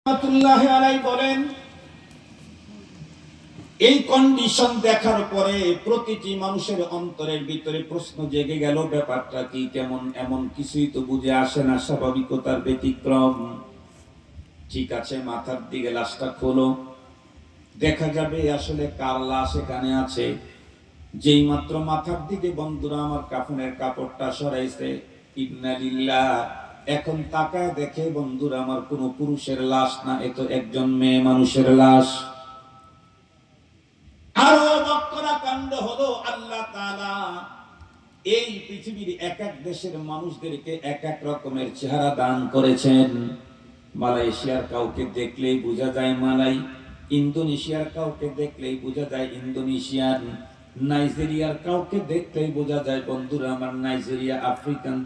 রাহমাতুল্লাহি আলাইহি বলেন, এই কন্ডিশন দেখার পরে প্রতিটি মানুষের অন্তরের ভিতরে প্রশ্ন জেগে গেল, ব্যাপারটা কি, কেমন, এমন কিছুই তো বুঝে আসে না, স্বাভাবিকতার ব্যতিক্রম। ঠিক আছে, মাথার দিকে লাশটা খোলো, দেখা যাবে আসলে কার লাশ এখানে আছে। যেই মাত্র মাথার দিকে বন্ধুরা আমার কাফনের কাপড়টা সরাইছে, ইন্না লিল্লাহ, এখন তাকায় দেখে বন্ধুরা আমার কোন পুরুষের লাশ না, এ তো একজন মেয়ে মানুষের লাশ। আরো অবাক করা কাণ্ড হলো, আল্লাহ তাআলা এই পৃথিবীর এক এক দেশের মানুষদেরকে এক এক রকমের চেহারা দান করেছেন। মালয়েশিয়ার কাউকে দেখলেই বোঝা যায় মালাই, ইন্দোনেশিয়ার কাউকে দেখলেই বোঝা যায় ইন্দোনেশিয়ান, নাইজেরিয়ার কাউকে দেখলেই বোঝা যায় বন্ধুরা আমার নাইজেরিয়া, আফ্রিকান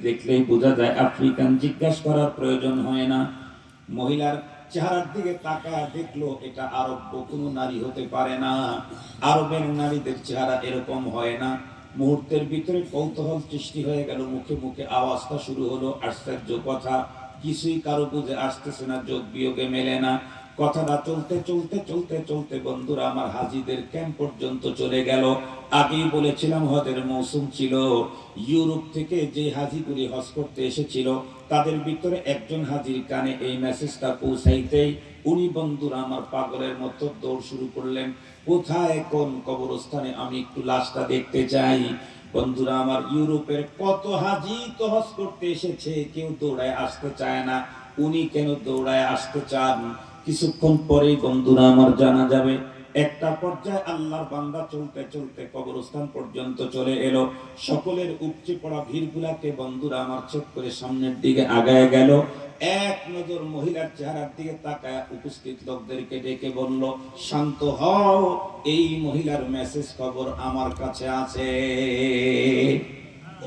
দেখলেই বোঝা যায় আফ্রিকান, জিজ্ঞাসা করার প্রয়োজন হয় না। মহিলার চেহারার দিকে তাকায় দেখলো এটা আরব কোনো নারী হতে পারে না, আরবের নারীদের চেহারা এরকম হয় না। মুহূর্তের ভিতরে কৌতূহল সৃষ্টি হয়ে গেল, মুখে মুখে আওয়াজটা শুরু হলো, আশ্চর্য কথা, কিছুই কারো বুঝে আসতেছে না, যোগ বিয়োগে মেলে না। কথাটা চলতে চলতে চলতে চলতে বন্ধুরা আমার হাজিদের ক্যাম্প পর্যন্ত চলে গেল। আগেই বলেছিলাম হজের মৌসুম ছিল, ইউরোপ থেকে যে হাজিগুলি হজ করতে এসেছিল তাদের ভিতরে একজন হাজির কানে এই মেসেজটা পৌঁছাইতেই উনি বন্ধুরা আমার পাগলের মতো দৌড় শুরু করলেন, কোথায় কোন কবরস্থানে আমি একটু লাশটা দেখতে চাই। বন্ধুরা আমার ইউরোপের কত হাজি তো হজ করতে এসেছে, কেউ দৌড়ায় আসতে চায় না, উনি কেন দৌড়ায় আসতে চান? কিছুক্ষণ পরেই বন্ধুরা আমার জানা যাবে। একটা পর্যায়ে আল্লাহর বান্দা চলতে চলতে কবরস্থান পর্যন্ত চলে এলো, সকলের উপচে পড়া ভিড়গুলাকে বন্ধুরা আমার চেক করে সামনের দিকে আগায় গেল। এক নজর মহিলার চেহারার দিকে তাকায় উপস্থিত লোকদেরকে ডেকে বলল, শান্ত হও, এই মহিলার মেসেজ খবর আমার কাছে আছে।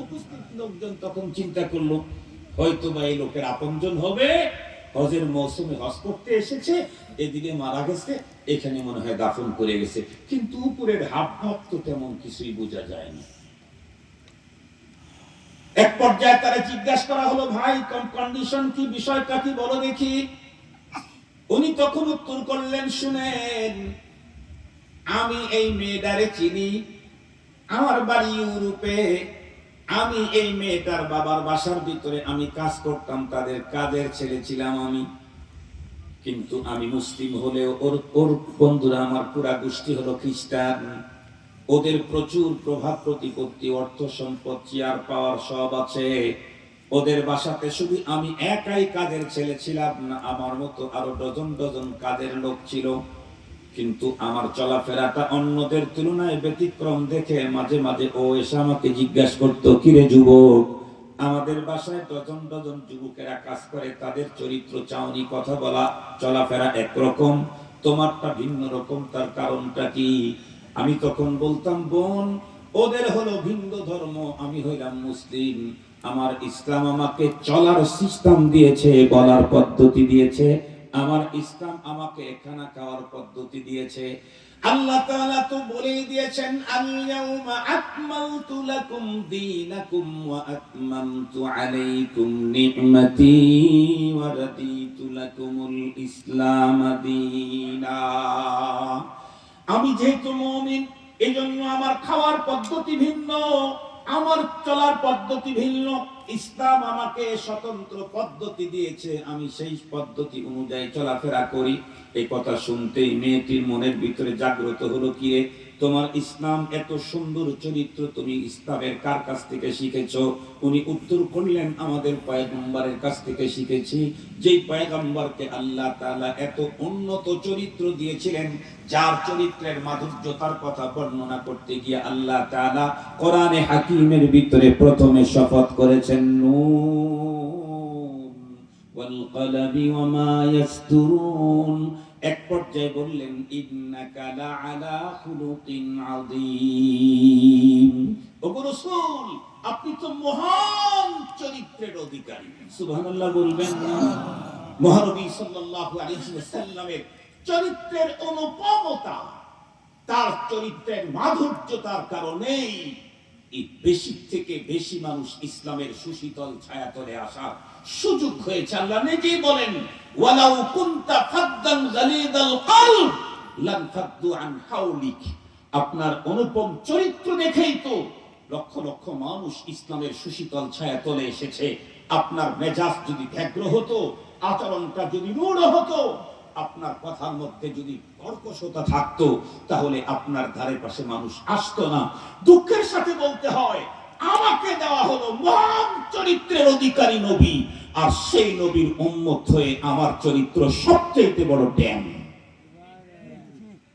উপস্থিত লোকজন তখন চিন্তা করলো, হয়তো বা এই লোকের আপনজন হবে, হজের মৌসুমে হজ করতে এসেছে, এদিকে মারা গেছে, এখানে মনে হয় দাফন করে গেছে, কিন্তু উপরের হাবভাব তো তেমন কিছুই বোঝা যায় না। এক পর্যায়ে তারা জিজ্ঞাসা করা হলো, ভাই কন্ডিশন কি, বিষয়টা কি বলো দেখি। উনি তখন উত্তর করলেন, শুনেন, আমি এই মেয়েটারে চিনি, আমার বাড়ি ইউরোপে, আমি এই মেয়েটার বাবার বাসার ভিতরে আমি কাজ করতাম, তাদের কাজের ছেলে ছিলাম আমি। কিন্তু আমি মুসলিম হলেও ওর বন্ধুরা আমার পুরা গোষ্ঠী হলো খ্রিস্টান, ওদের প্রচুর প্রভাব প্রতিপত্তি, অর্থ সম্পদ, চেয়ার পাওয়ার সব আছে। ওদের বাসাতে শুধু আমি একাই কাজের ছেলে ছিলাম না, আমার মতো আরো ডজন ডজন কাজের লোক ছিল। কিন্তু আমার চলাফেরাটা অন্যদের তুলনায় ব্যতিক্রম দেখে মাঝে মাঝে ও এসে আমাকে জিজ্ঞাসা করতো, কিরে যুবক, আমাদের বাসায় ডজন ডজন যুবকেরা কাজ করে, তাদের চরিত্র চাউনি, কথা বলা, চলাফেরা একরকম, তোমারটা ভিন্ন রকম, তার কারণটা কি? আমি তখন বলতাম, বোন, ওদের হলো ভিন্ন ধর্ম, আমি হইলাম মুসলিম, আমার ইসলাম আমাকে চলার সিস্টেম দিয়েছে, বলার পদ্ধতি দিয়েছে, আমার ইসলাম আমাকে খানা খাওয়ার পদ্ধতি দিয়েছে। আল্লাহ তাআলা তো বলেই দিয়েছেন, আল ইয়াউমা আকমালতু লাকুম দীনাকুম ওয়া আতমামতু আলাইকুম নি'মাতি ওয়া রাদিতু লাকুমুল ইসলাম দীনা। আমি যেহেতু মুমিন, এজন্য আমার খাওয়ার পদ্ধতি ভিন্ন, আমার চলার পদ্ধতি ভিন্ন, ইসলাম আমাকে স্বতন্ত্র পদ্ধতি দিয়েছে, আমি সেই পদ্ধতি অনুযায়ী চলাফেরা করি। এই কথা শুনতেই মেয়েটির মনের ভিতরে জাগ্রত হলো, কি রে, তোমার ইসলাম এত সুন্দর চরিত্র, তুমি ইসলামের কার কাছ থেকে শিখেছো? উনি উত্তর করলেন, আমাদের পয়গম্বরের কাছ থেকে শিখেছি, যেই পয়গম্বরকে আল্লাহ তাআলা এত উন্নত চরিত্র দিয়েছিলেন, যার চরিত্রের মাধুর্যতার কথা বর্ণনা করতে গিয়ে আল্লাহ তাআলা কোরআনে হাকিমের ভিতরে প্রথমে শপথ করেছেন, নুন ওয়াল কলামি ওয়া মা ইয়াসতুরুন। এক পর্যায়ে বললেন, ইন্নাকা লাআলা খুলুকিন আযীম। ওগো রাসূল, আপনি তো মহান চরিত্রের অধিকারী। সুবহানাল্লাহ বলবেন না? মহানবী সাল্লাল্লাহু আলাইহি ওয়াসাল্লামের চরিত্রের অনুপমতা, তার চরিত্রের মাধুর্যতার কারণেই এই বেশি থেকে বেশি মানুষ ইসলামের সুশীতল ছায়াতলে আসা সুযোগ হয়েছে। আল্লাহ নিজেই বলেন, ওয়ালাউ কুনতা ফাদ্দান গালিদাল কলব লান ফাদ্দু আন হাওলিক। আপনার অনুপম চরিত্র দেখেই তো লক্ষ লক্ষ মানুষ ইসলামের সুশীতল ছায়া তলে এসেছে। আপনার মেজাজ যদি ব্যগ্র হতো, আচরণটা যদি রূঢ় হতো, আপনার কথার মধ্যে যদি কর্কশতা থাকতো, তাহলে আপনার ধারে পাশে মানুষ আসতো না। দুঃখের সাথে বলতে হয়, আমাকে দেওয়া হলো মহান চরিত্রের অধিকারী নবী, আর সেই নবীর উম্মত হয়ে আমার চরিত্র সবচেয়ে বড় ড্যাম।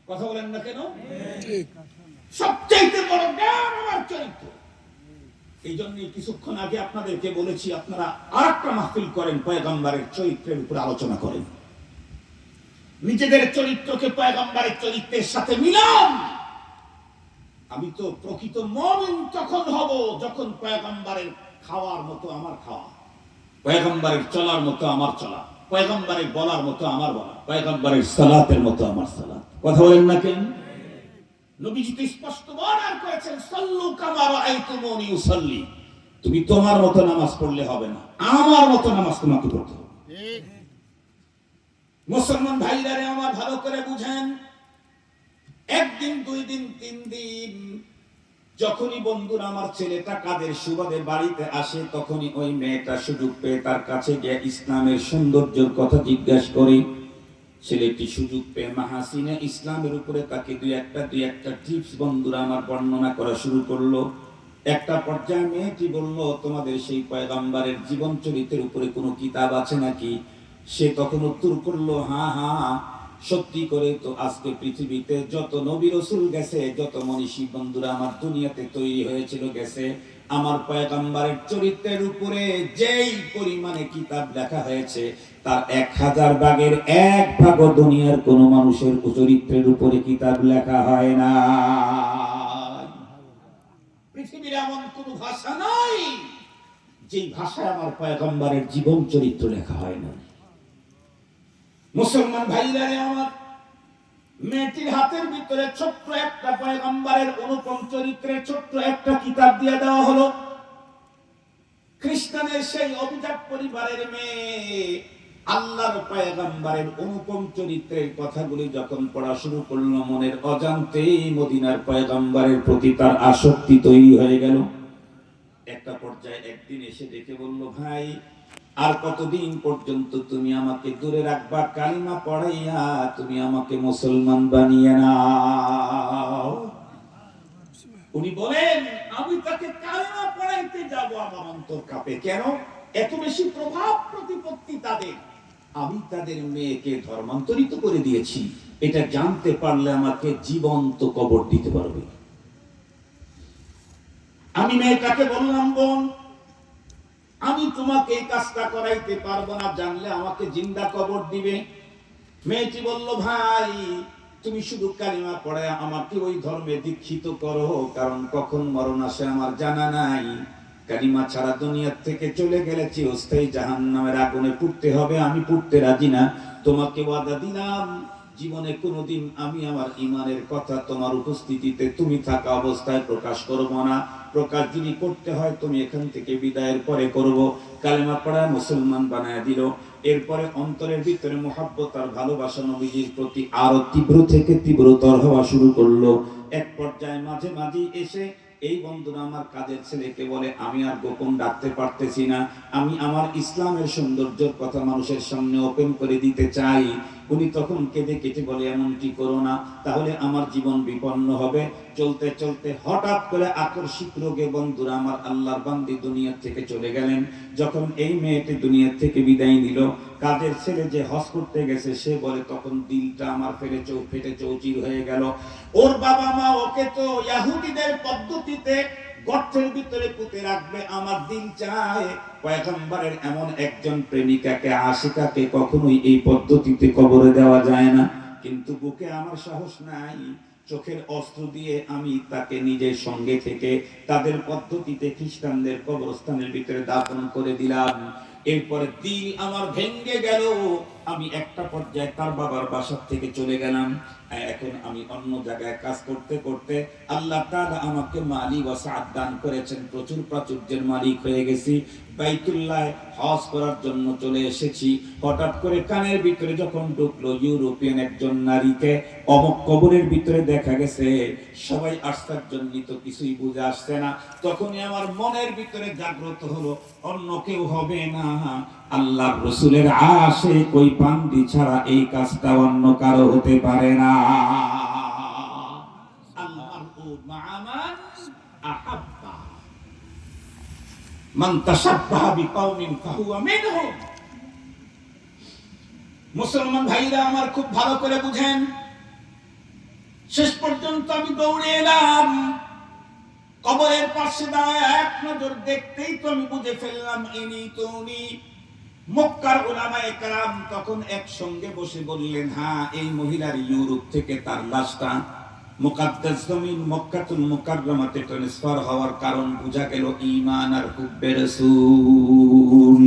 কথা বলেন না কেন? সবচেয়ে বড় ড্যাম আমার চরিত্র। এই জন্য কিছুক্ষণ আগে আপনাদেরকে বলেছি, আপনারা আরেকটা মাহফিল করেন, পয়গম্বরের চরিত্রের উপর আলোচনা করেন, নিজেদের চরিত্রকে পয়গম্বরের চরিত্রের সাথে মিলান। আমি তো প্রকৃত মুমিন তখন হব যখন পয়গম্বরের খাওয়ার মতো আমার খাওয়া, পয়গম্বরের চলার মতো আমার চলা, পয়গম্বরের বলার মতো আমার বলা, পয়গম্বরের সালাতের মতো আমার সালাত। কথা বলেন না কেন? নবীজি তো স্পষ্ট বর্ণনা করেছেন, সাল্লু কামা রাআইতুমুনি উসাল্লি। তুমি তোমার মতো নামাজ পড়লে হবে না, আমার মতো নামাজ তোমাকে পড়তে হবে। মুসলমান ভাইরা আমার ভালো করে বুঝেন, একদিন, দুই দিন, তিন দিন, যখনই বন্ধুরা আমার ছেলেটা কাদের সুবাদে বাড়িতে আসে, তখনই ওই মেয়েটা সুযোগ পেয়ে তার কাছে গিয়ে ইসলামের সৌন্দর্যের কথা জিজ্ঞাসা করে। ছেলেটি সুযোগ পেয়ে মাহাসিনে ইসলামের উপরে তাকে দুই একটা টিপস বন্ধুরা আমার বর্ণনা করা শুরু করলো। একটা পর্যায়ে মেয়েটি বলল, তোমাদের সেই পয়গম্বরের জীবন চরিত্রের উপরে কোনো কিতাব আছে নাকি? সে তখন উত্তর করলো, হ্যাঁ হ্যাঁ, সত্যি করে তো আজকে পৃথিবীতে যত নবী রাসূল গেছে, যত মনীষী বন্ধুরা আমার দুনিয়াতে তৈরি হয়েছিল গেছে, আমার পয়গম্বরের চরিত্রের উপরে যেই পরিমাণে কিতাব লেখা হয়েছে, তার 1000 ভাগের 1 ভাগও দুনিয়ার কোন মানুষের চরিত্রের উপরে কিতাব লেখা হয় না। পৃথিবীর এমন কোন ভাষা নাই যেই ভাষায় আমার পয়গম্বরের জীবন চরিত্র লেখা হয় না। মুসলমান ভাইরা আমার, মেয়েটির হাতের ভিতরে ছোট্ট একটা পয়গম্বরের অনুপম চরিত্রের ছোট্ট একটা কিতাব দিয়ে দেওয়া হলো। খ্রিস্টানের সেই অভিজাত পরিবারের মেয়ে আল্লাহর পয়গম্বরের অনুপম চরিত্রের কথাগুলি যখন পড়া শুরু করলো, মনের অজান্তেই মদিনার পয়গম্বরের প্রতি তার আসক্তি তৈরি হয়ে গেল। একটা পর্যায়ে একদিন এসে ডেকে বলল, ভাই আর কতদিন পর্যন্ত তুমি আমাকে দূরে রাখবা? কালিমা পড়াইয়া তুমি আমাকে মুসলমান বানিয়ে নাও। উনি বলেন, আমি তাকে কালিমা পড়াইতে যাব, আমার অন্তর কাঁপে। কেন? এত বেশি প্রভাব প্রতিপত্তি তাদের। আমি তাদের মেয়েকে ধর্মান্তরিত করে দিয়েছি, এটা জানতে পারলে আমাকে জীবন্ত কবর দিতে পারবে। আমি মেয়েটাকে বললাম, বোন, আমি তোমাকে এই কাজটা করাইতে পারবো না, জানলে আমাকে জিন্দা কবর দিবে। মেয়েটি বলল, ভাই তুমি শুধু কালিমা পড়ে আমাকে ওই ধর্মে দীক্ষিত করো, কারণ কখন মরণ আসে আমার জানা নাই। কালিমা ছাড়া দুনিয়ার থেকে চলে গেলে চিরস্থায়ী জাহান্নামের আগুনে পুড়তে হবে, আমি পুড়তে রাজি না। তোমাকে ওয়াদা দিলাম, জীবনে কোনোদিন আমি আমার ঈমানের কথা তোমার উপস্থিতিতে তুমি থাকা অবস্থায় প্রকাশ করব না। প্রকাশ যদি করতে হয় তুমি এখান থেকে বিদায়ের পরে করব। কালেমা পড়ায় মুসলমান বানায় দিল। এরপরে অন্তরের ভিতরে মুহাব্বত আর ভালোবাসা নবীজির প্রতি আরো তীব্র থেকে তীব্রতর হওয়া শুরু করলো। এক পর্যায়ে মাঝে মাঝে এসে এই বন্ধুরা আমার কাজের ছেলেকে বলে, আমি আর গোপন রাখতে পারতেছি না, আমি আমার ইসলামের সৌন্দর্যের কথা মানুষের সামনে ওপেন করে দিতে চাই। উনি তখন কেঁদে কেটে বলে, এমনটি করো না, তাহলে আমার জীবন বিপন্ন হবে। চলতে চলতে হঠাৎ করে আকস্মিক রোগে বন্ধুরা আমার আল্লাহর বান্দি দুনিয়া থেকে চলে গেলেন। যখন এই মেয়েটি দুনিয়া থেকে বিদায় নিল, কাজের ছেলে যে হজ করতে গেছে সে বলে, তখন দিলটা আমার ফেটে চৌচির হয়ে গেল। ওর বাবা মা ওকে তো ইহুদিদের পদ্ধতিতে গর্তের ভিতরে পুঁতে রাখবে, আমার দিল চায় পয়গম্বরের এমন একজন প্রেমিকাকে, আশিকাকে কখনোই এই পদ্ধতিতে কবরে দেওয়া যায় না। কিন্তু বুকে আমার সাহস নাই, চোখের অস্ত্র দিয়ে আমি তাকে নিজের সঙ্গে থেকে তাদের পদ্ধতিতে খ্রিস্টানদের কবরস্থানের ভিতরে দাফন করে দিলাম। এরপরে দিল আমার ভেঙে গেল, আমি একটা পর্যায়ে তার বাবার বাসার থেকে চলে গেলাম। এখন আমি অন্য জায়গায় কাজ করতে করতে আল্লাহ তাআলা আমাকে মালি ওয়াসাআত দান করেছেন, প্রচুর প্রাচুর্যের মালিক হয়ে গেছি। বাইতুল্লাহ হজ করার জন্য চলে এসেছি। হঠাৎ করে কানের ভিতরে যখন ঢুকলো ইউরোপিয়ান একজন নারীকে, অমক কবরের ভিতরে দেখা গেছে। সবাই আশ্চর্যান্বিত, কিছুই বুঝে আসছে না। তখনই আমার মনের ভিতরে জাগ্রত হলো, অন্য কেউ হবে না, আল্লাহ রাসূলের আশিক ওই বান্দি ছাড়া এই কাজটা অন্য কারো হতে পারে না। আল-মারউ মা'a মান আহাব্বা, মান তাশাব্বাহা বিকাওমিন ফাহুয়া মিনহুম। মুসলমান ভাইরা আমার, খুব ভালো করে বুঝেন। শেষ পর্যন্ত আমি দৌড়ে এলাম, কবরের পাশে দাঁড়ায় এক নজর দেখতেই তো আমি বুঝে ফেললাম ইনি তো উনি। মক্কার উলামায়ে কেরাম তখন একসঙ্গে বসে বললেন, হ্যাঁ, এই মহিলার ইউরোপ থেকে তার লাশটা মুকাদ্দাস জমিন মক্কাতুল মুকাররমাতে ট্রান্সফার হওয়ার কারণ বোঝা গেল ঈমান আর হুব্বে রাসূল।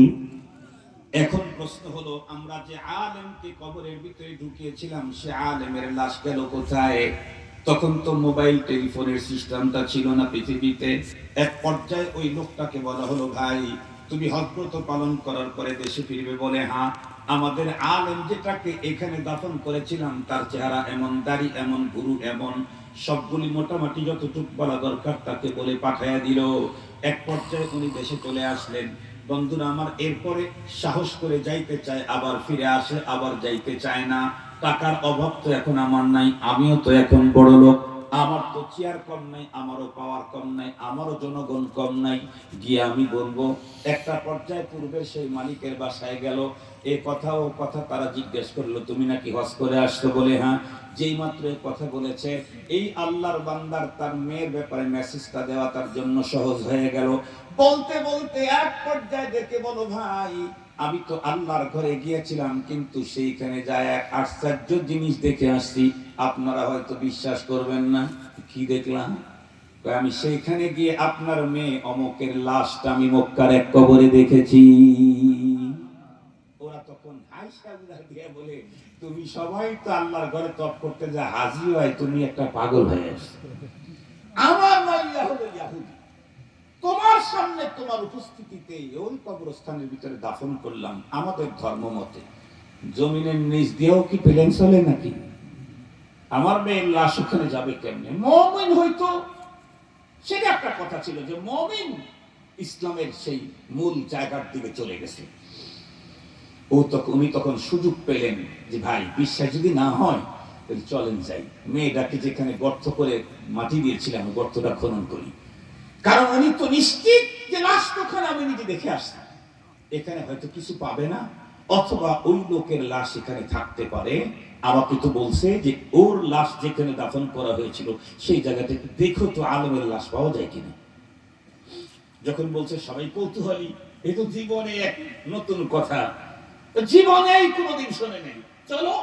এখন প্রশ্ন হলো, আমরা যে আলেমকে কবরের ভিতরে ঢুকিয়েছিলাম সে আলেমের লাশ গেল কোথায়? তখন তো মোবাইল টেলিফোনের সিস্টেমটা ছিল না পৃথিবীতে। এক পর্যায়ে ওই লোকটাকে বলা হলো, ভাই তুমি হজব্রত পালন করার পরে দেশে ফিরবে বলে, হ্যাঁ, আমাদের আলেম যেটাকে এখানে দাফন করেছিলাম তার চেহারা এমন, দাড়ি এমন, গুরু এমন, সবগুলি মোটামুটি যতটুকু বলা দরকার তাকে বলে পাঠাইয়া দিল। এক পর্যায়ে উনি দেশে চলে আসলেন। বন্ধুরা আমার, এরপরে সাহস করে যাইতে চায়, আবার ফিরে আসে, আবার যাইতে চায় না। টাকার অভাব তো এখন আমার নাই, আমিও তো এখন বড় লোক, আমার তো চেয়ার কম নাই, আমারও পাওয়ার কম নাই, আমারও জনগণ কম নাই, গিয়ে আমি বলবো। একটা পর্যায়ে পূর্বে সেই মালিকের বাসায় গেল, এ কথা ও কথা তারা জিজ্ঞেস করলো, তুমি নাকি হজ করে আসছো বলে, হ্যাঁ। যেই মাত্র এই কথা বলেছে, এই আল্লাহর বান্দার তার মেয়ের ব্যাপারে মেসেজটা দেওয়া তার জন্য সহজ হয়ে গেল। বলতে বলতে এক পর্যায়ে দেখে বলো, ভাই আমি তো আল্লাহর ঘরে গিয়েছিলাম, কিন্তু সেইখানে যায় এক আশ্চর্য জিনিস দেখে আসছি, আপনারা হয়তো বিশ্বাস করবেন না। কি দেখলাম? আমি সেইখানে গিয়ে আপনার মেয়ে অমকের লাশটা আমি মক্কার এক কবরে দেখেছি। ওরা তখন হাসা উড়া দিয়ে বলে, তুমি সবাই তো আল্লাহর ঘরে তপ করতে যা হাজি হয়, তুমি একটা পাগল হয়ে আসছো। আমার মাইয়া হলো ইহুদি, তোমার সামনে তোমার উপস্থিতিতে ওই কবরস্থানের ভিতরে দাফন করলাম আমাদের ধর্ম মতে। জমিনের নিচ দিয়েও কি প্লেন চলে নাকি? আমার মেয়ের লাশ ওখানে যাবে কেমনে? মুমিন হইতো, সেটা একটা কথা ছিল যে মুমিন ইসলামের সেই মূল জায়গার দিকে চলে গেছে। উনি তখন সুযোগ পেলেন যে ভাই বিশ্বাস যদি না হয় তাহলে চলেন যাই, মেয়েটাকে যেখানে গর্ত করে মাটি দিয়েছিলাম গর্তটা খনন করি। কারণ উনি তো নিশ্চিত যে লাশ ওখানে আমি নিজে দেখে আসলাম, এখানে হয়তো কিছু পাবে না, অথবা ওই লোকের লাশ এখানে থাকতে পারে। আমাকে তো বলছে যে ওর লাশ যেখানে দাফন করা হয়েছিল সেই জায়গাতে দেখো তো আলমের লাশ পাওয়া যায় কিনা। যখন বলছে সবাই কৌতূহলী, এ তো জীবনে এক নতুন কথা, জীবনেই কোনোদিন শোনে নেই, চলো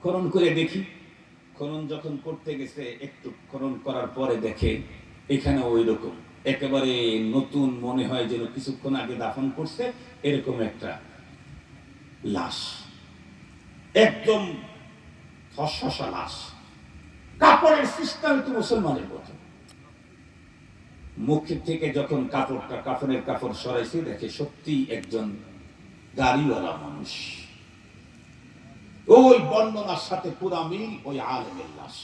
খনন করে দেখি। খনন যখন করতে গেছে, একটু খনন করার পরে দেখে এখানে ওই রকম একেবারে নতুন, মনে হয় যেন কিছুক্ষণ আগে দাফন করছে এরকম একটা লাশ, একদম ফসফসা লাশ। কাপড়ের সিস্টেম তো মুসলমানের মতো। মুখের থেকে যখন কাপড়টা, কাফনের কাপড় সরাইছে, দেখে সত্যি একজন দাড়িওয়ালা মানুষ। ওই বর্ণনার সাথে পুরা মিল, ওই আলেমের লাশ।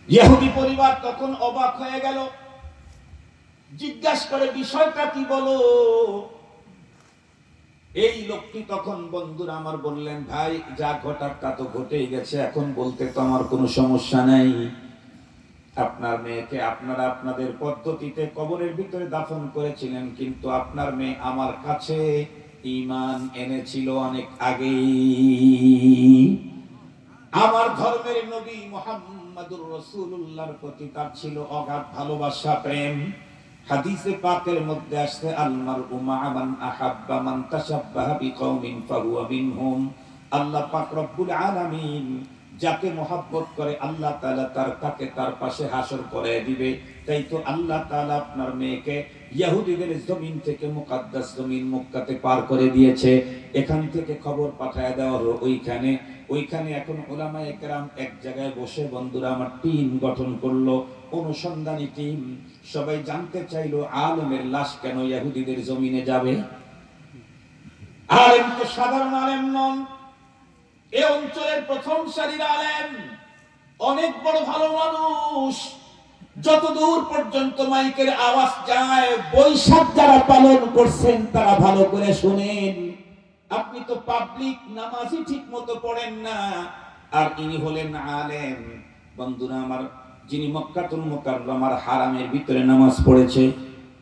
ইহুদি পরিবার তখন অবাক হয়ে গেল, জিজ্ঞাসা করে বিষয়টা কি বলো। এই লোকটি তখন, বন্ধুরা আমার, বললেন, ভাই যা ঘটার তা তো ঘটেই গেছে, এখন বলতে তো আমার কোনো সমস্যা নাই। আপনার মেয়েকে আপনারা আপনাদের পদ্ধতিতে কবরের ভিতরে দাফন করেছিলেন, কিন্তু আপনার মেয়ে আমার কাছে ঈমান এনেছিল অনেক আগেই। আমার ধর্মের নবী মুহাম্মদুর রাসূলুল্লাহর প্রতি তার ছিল অগাধ ভালোবাসা, প্রেম। হাদিসে পাকের মধ্যে আসছে, আল মারউ মা'a মান আহাব্বা, মান তাশাব্বাহা বিকাওমিন ফাহুয়া মিনহুম। আল্লাহ পাক রব্বুল আলামিন যাকে মহব্বত করে আল্লাহ তাআলা তাকে তার পাশে হাসর করে দিবে। তাই তো আল্লাহ তাআলা আপনার মেয়েকে ইহুদিদের জমিন থেকে মুকদ্দাস জমিন মক্কাতে পার করে দিয়েছে। এখান থেকে খবর পাঠায় দেওয়া হলো ওইখানে এখন উলামায়ে কেরাম এক জায়গায় বসে বন্ধুরা আমার টিম গঠন করলো, অনুসন্ধানী টিম। সবাই জানতে চাইলো আলেমের লাশ কেন ইহুদিদের জমিনে যাবে। আলেম তো সাধারণ আলেম নন, এ অঞ্চলের প্রথম সারির আলেম, অনেক বড় ভালো মানুষ। যতদূর পর্যন্ত মাইকের আওয়াজ যায়, বৈশাখ যারা পালন করছেন তারা ভালো করে শুনেন। আপনি তো পাবলিক নামাজই ঠিক মতো পড়েন না, আর ইনি হলেন আলেম। বন্ধুরা আমার, যিনি মক্কাতুল মুকাররমার হারামের ভিতরে নামাজ পড়েছে,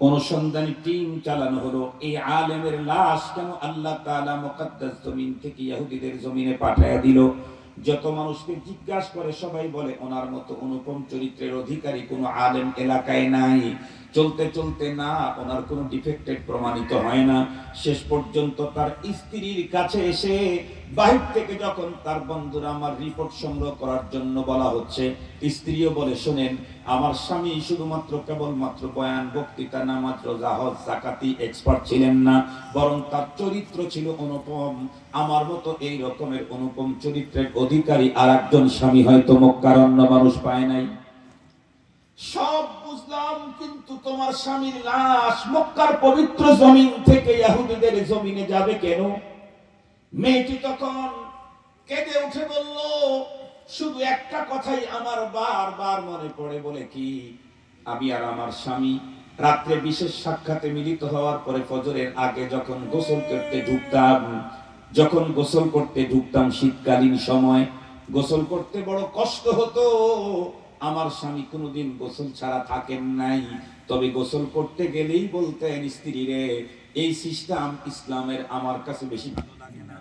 অনুসন্ধানী টিম চালানো হলো এই আলেমের লাশ কেন আল্লাহ তাআলা মুকদ্দাস জমিন থেকে ইহুদিদের জমিনে পাঠায়া দিল। যত মানুষকে জিজ্ঞাসা করে সবাই বলে ওনার মতো অনুপম চরিত্রের অধিকারী কোনো আলেম এলাকায় নাই। চলতে চলতে না ওনার কোনো ডিফেক্টেড প্রমাণিত হয় না। শেষ পর্যন্ত তার স্ত্রীর কাছে এসে বাহির থেকে যখন তার বন্ধুরা আমার রিপোর্ট সংগ্রহ করার জন্য বলা হচ্ছে, স্ত্রীও বলে শোনেন, আমার স্বামী শুধুমাত্র কেবলমাত্র বয়ান বক্তৃতা নামাজ রোজা হজ যাকাতি এক্সপার্ট ছিলেন না, বরং তার চরিত্র ছিল অনুপম। আমার মতো এই রকমের অনুপম চরিত্রের অধিকারী আর একজন স্বামী হয়তো মক্কার অন্য মানুষ পায় নাই। সব বুঝলাম, কিন্তু তোমার স্বামীর লাশ মক্কার পবিত্র জমিন থেকে ইহুদিদের জমিনে যাবে কেন? মেয়েটি তখন কেঁদে উঠে বলল, শুধু একটা কথাই আমার বারবার মনে পড়ে। বলে কি? আমি আর আমার স্বামী রাত্রে বিশেষ সাক্ষাতে মিলিত হওয়ার পরে ফজরের আগে যখন গোসল করতে ঢুকতাম শীতকালীন সময়, গোসল করতে বড় কষ্ট হতো। আমার স্বামী কোনোদিন গোসল ছাড়া থাকেন নাই, তবে গোসল করতে গেলেই বলতেন, স্ত্রী রে, এই সিস্টেম ইসলামের আমার কাছে বেশি ভালো লাগে না।